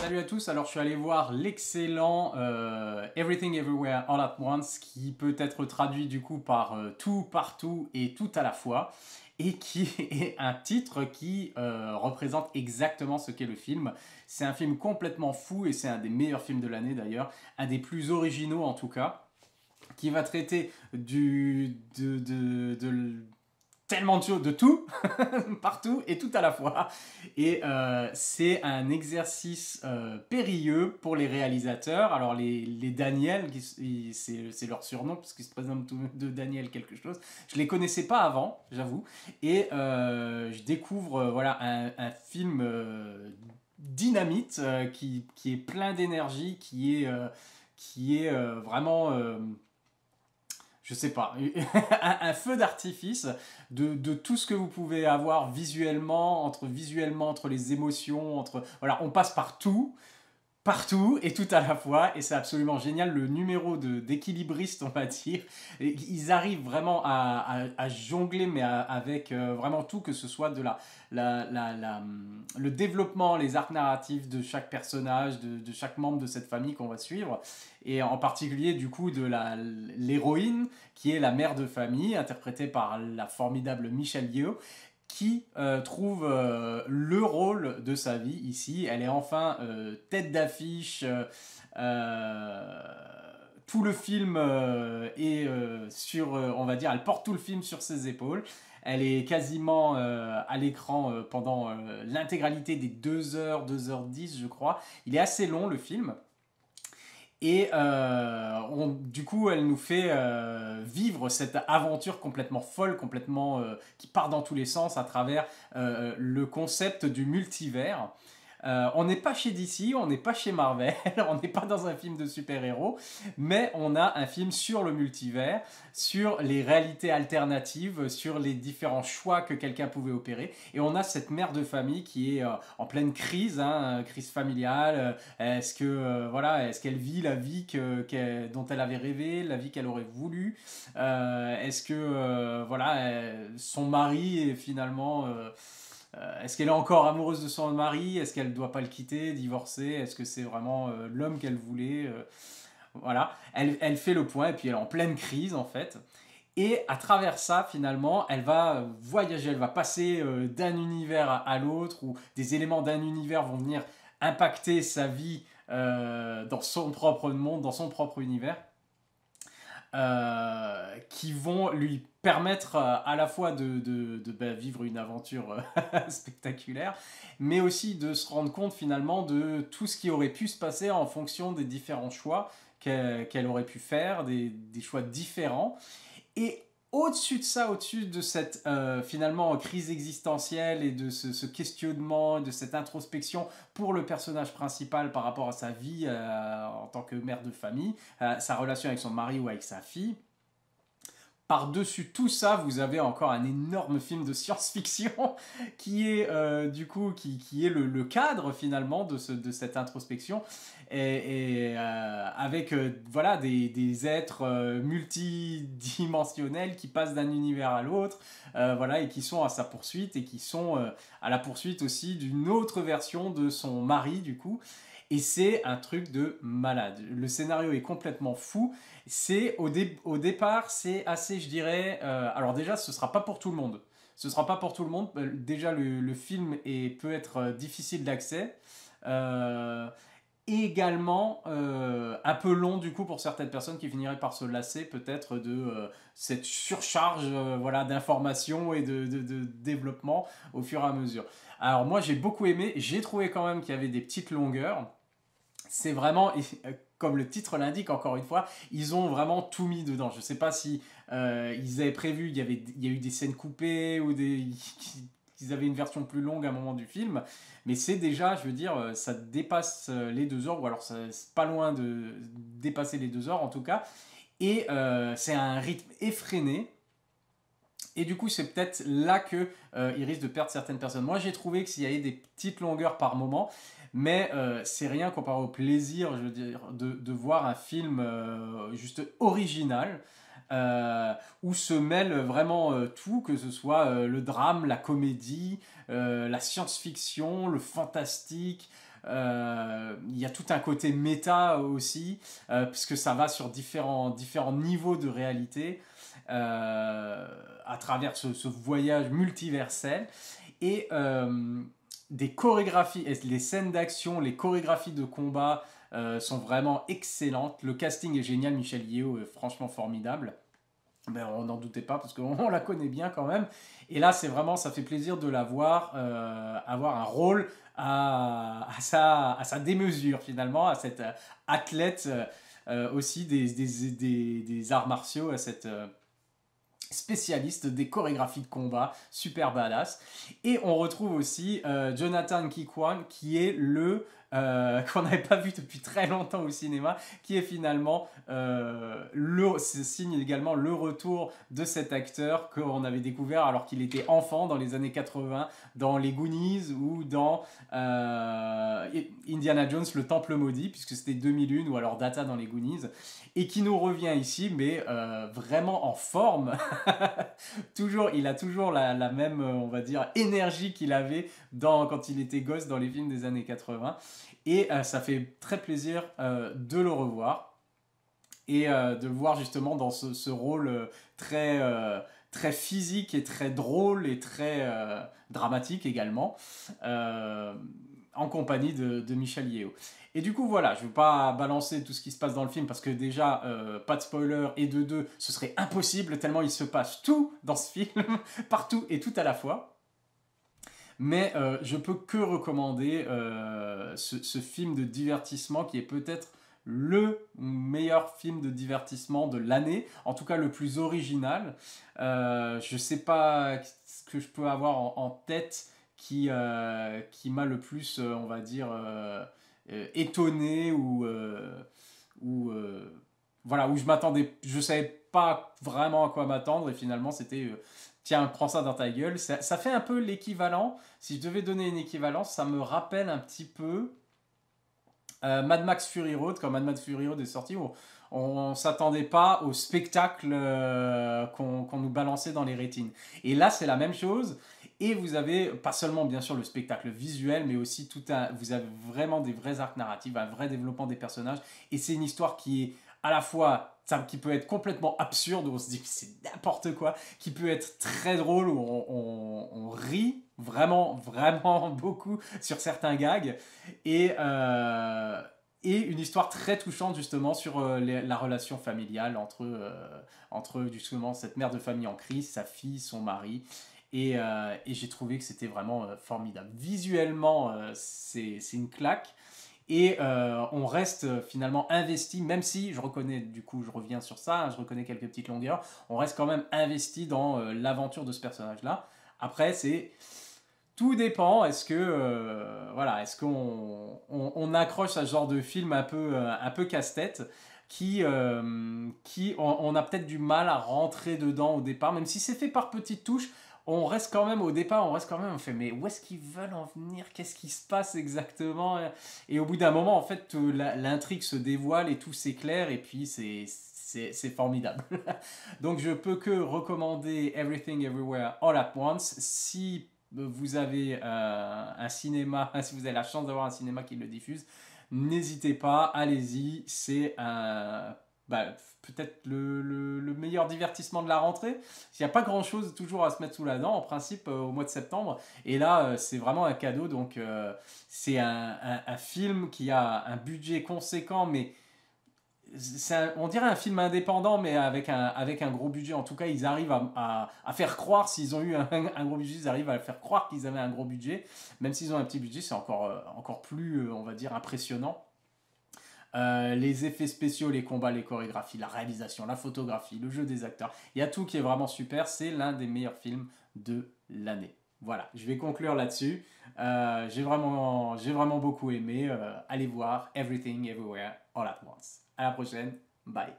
Salut à tous, alors je suis allé voir l'excellent Everything Everywhere All at Once qui peut être traduit du coup par tout, partout et tout à la fois et qui est un titre qui représente exactement ce qu'est le film. C'est un film complètement fou et c'est un des meilleurs films de l'année d'ailleurs, un des plus originaux en tout cas, qui va traiter tellement de choses, de tout, partout et tout à la fois. Et c'est un exercice périlleux pour les réalisateurs. Alors les Daniel, c'est leur surnom parce qu'ils se présentent tous de Daniel quelque chose. Je les connaissais pas avant, j'avoue. Et je découvre voilà un film dynamite qui est plein d'énergie, qui est vraiment je sais pas, un feu d'artifice de tout ce que vous pouvez avoir visuellement, entre les émotions, voilà, on passe par tout, partout et tout à la fois, et c'est absolument génial. Le numéro d'équilibriste, on va dire, ils arrivent vraiment à jongler, mais avec vraiment tout, que ce soit de le développement, les arcs narratifs de chaque personnage, de chaque membre de cette famille qu'on va suivre, et en particulier du coup de l'héroïne, qui est la mère de famille, interprétée par la formidable Michelle Yeoh, qui trouve le rôle de sa vie ici. Elle est enfin tête d'affiche. Tout le film est sur, on va dire, elle porte tout le film sur ses épaules. Elle est quasiment à l'écran pendant l'intégralité des 2 heures, 2h10, je crois. Il est assez long, le film. Et du coup, elle nous fait vivre cette aventure complètement folle, complètement qui part dans tous les sens à travers le concept du multivers. On n'est pas chez DC, on n'est pas chez Marvel, on n'est pas dans un film de super-héros, mais on a un film sur le multivers, sur les réalités alternatives, sur les différents choix que quelqu'un pouvait opérer. Et on a cette mère de famille qui est en pleine crise, hein, crise familiale. Est-ce qu'elle vit la vie dont elle avait rêvé, la vie qu'elle aurait voulu? Son mari est finalement... est-ce qu'elle est encore amoureuse de son mari? Est-ce qu'elle ne doit pas le quitter, divorcer? Est-ce que c'est vraiment l'homme qu'elle voulait? Voilà, elle fait le point et puis elle est en pleine crise en fait. Et à travers ça, finalement, elle va voyager, elle va passer d'un univers à l'autre, où des éléments d'un univers vont venir impacter sa vie dans son propre monde, dans son propre univers. Qui vont lui permettre à la fois de vivre une aventure spectaculaire, mais aussi de se rendre compte finalement de tout ce qui aurait pu se passer en fonction des différents choix qu'elle aurait pu faire, des choix différents. Et au-dessus de ça, au-dessus de cette finalement crise existentielle et de ce questionnement, de cette introspection pour le personnage principal par rapport à sa vie en tant que mère de famille, sa relation avec son mari ou avec sa fille, par-dessus tout ça, vous avez encore un énorme film de science-fiction qui est qui est le cadre finalement de cette introspection avec voilà des êtres multidimensionnels qui passent d'un univers à l'autre, voilà, et qui sont à sa poursuite et qui sont à la poursuite aussi d'une autre version de son mari du coup. Et c'est un truc de malade. Le scénario est complètement fou. Au départ, c'est assez, je dirais. Alors déjà, ce sera pas pour tout le monde. Ce sera pas pour tout le monde. Déjà, le film peut être difficile d'accès. Et également un peu long du coup pour certaines personnes qui finiraient par se lasser peut-être de cette surcharge voilà, d'informations et de développement au fur et à mesure. Alors moi j'ai beaucoup aimé, j'ai trouvé quand même qu'il y avait des petites longueurs. C'est vraiment, comme le titre l'indique encore une fois, ils ont vraiment tout mis dedans. Je ne sais pas si ils avaient prévu, il y a eu des scènes coupées ou qu'ils avaient une version plus longue à un moment du film, mais c'est déjà, je veux dire, ça dépasse les 2 heures, ou alors c'est pas loin de dépasser les 2 heures en tout cas, et c'est un rythme effréné. Et du coup, c'est peut-être là que il risque de perdre certaines personnes. Moi, j'ai trouvé que s'il y avait des petites longueurs par moment, mais c'est rien comparé au plaisir, je veux dire, de voir un film juste original, où se mêle vraiment tout, que ce soit le drame, la comédie, la science-fiction, le fantastique, Il y a tout un côté méta aussi, puisque ça va sur différents niveaux de réalité à travers ce voyage multiversel. Et des chorégraphies, les scènes d'action, les chorégraphies de combat sont vraiment excellentes. Le casting est génial, Michelle Yeoh est franchement formidable. Ben, on n'en doutait pas parce qu'on la connaît bien quand même. Et là, c'est vraiment, ça fait plaisir de la voir avoir un rôle à sa démesure finalement, à cette athlète aussi des arts martiaux, à cette spécialiste des chorégraphies de combat, super badass. Et on retrouve aussi Jonathan Ke Quan, qui est qu'on n'avait pas vu depuis très longtemps au cinéma, qui est finalement signe également le retour de cet acteur qu'on avait découvert alors qu'il était enfant dans les années 80 dans les Goonies ou dans Indiana Jones, le Temple Maudit, puisque c'était 2001, ou alors Data dans les Goonies, et qui nous revient ici, mais vraiment en forme. Il a toujours la même, on va dire, énergie qu'il avait quand il était gosse dans les films des années 80. Et ça fait très plaisir de le revoir et de le voir justement dans ce rôle très physique et très drôle et très dramatique également, en compagnie de Michelle Yeoh. Et du coup, voilà, je ne vais pas balancer tout ce qui se passe dans le film parce que déjà, pas de spoiler, et de deux, ce serait impossible tellement il se passe tout dans ce film, partout et tout à la fois. Mais je peux que recommander ce film de divertissement qui est peut-être le meilleur film de divertissement de l'année, en tout cas le plus original. Je ne sais pas ce que je peux avoir en tête qui m'a le plus, on va dire, étonné voilà, où je savais pas vraiment à quoi m'attendre et finalement c'était tiens, prends ça dans ta gueule. Ça fait un peu l'équivalent, si je devais donner une équivalence, ça me rappelle un petit peu Mad Max Fury Road, quand Mad Max Fury Road est sorti, où on ne s'attendait pas au spectacle qu'on nous balançait dans les rétines. Et là, c'est la même chose. Et vous avez pas seulement bien sûr le spectacle visuel, mais aussi vous avez vraiment des vrais arcs narratifs, un vrai développement des personnages. Et c'est une histoire qui est à la fois qui peut être complètement absurde, où on se dit que c'est n'importe quoi, qui peut être très drôle, où on rit vraiment beaucoup sur certains gags, et une histoire très touchante justement sur la relation familiale entre justement cette mère de famille en crise, sa fille, son mari. Et j'ai trouvé que c'était vraiment formidable. Visuellement, c'est une claque. Et on reste finalement investi, même si, je reconnais, du coup, je reviens sur ça, hein, je reconnais quelques petites longueurs, on reste quand même investi dans l'aventure de ce personnage-là. Après, tout dépend, est-ce qu'on accroche à ce genre de film un peu casse-tête, on a peut-être du mal à rentrer dedans au départ, même si c'est fait par petites touches. On reste quand même, on fait, mais où est-ce qu'ils veulent en venir? Qu'est-ce qui se passe exactement? Et au bout d'un moment, en fait, l'intrigue se dévoile et tout s'éclaire, et puis c'est formidable. Donc je peux que recommander Everything Everywhere All at Once. Si vous avez un cinéma, si vous avez la chance d'avoir un cinéma qui le diffuse, n'hésitez pas, allez-y, c'est peut-être le meilleur divertissement de la rentrée. Il n'y a pas grand-chose toujours à se mettre sous la dent, en principe, au mois de septembre. Et là, c'est vraiment un cadeau. Donc, c'est un film qui a un budget conséquent, mais on dirait un film indépendant, mais avec un gros budget. En tout cas, ils arrivent à faire croire, s'ils ont eu un gros budget, ils arrivent à faire croire qu'ils avaient un gros budget. Même s'ils ont un petit budget, c'est encore plus, on va dire, impressionnant. Les effets spéciaux, les combats, les chorégraphies, la réalisation, la photographie, le jeu des acteurs, il y a tout qui est vraiment super. C'est l'un des meilleurs films de l'année. Voilà, je vais conclure là-dessus. J'ai vraiment beaucoup aimé. Allez voir Everything Everywhere All at Once. À la prochaine, bye.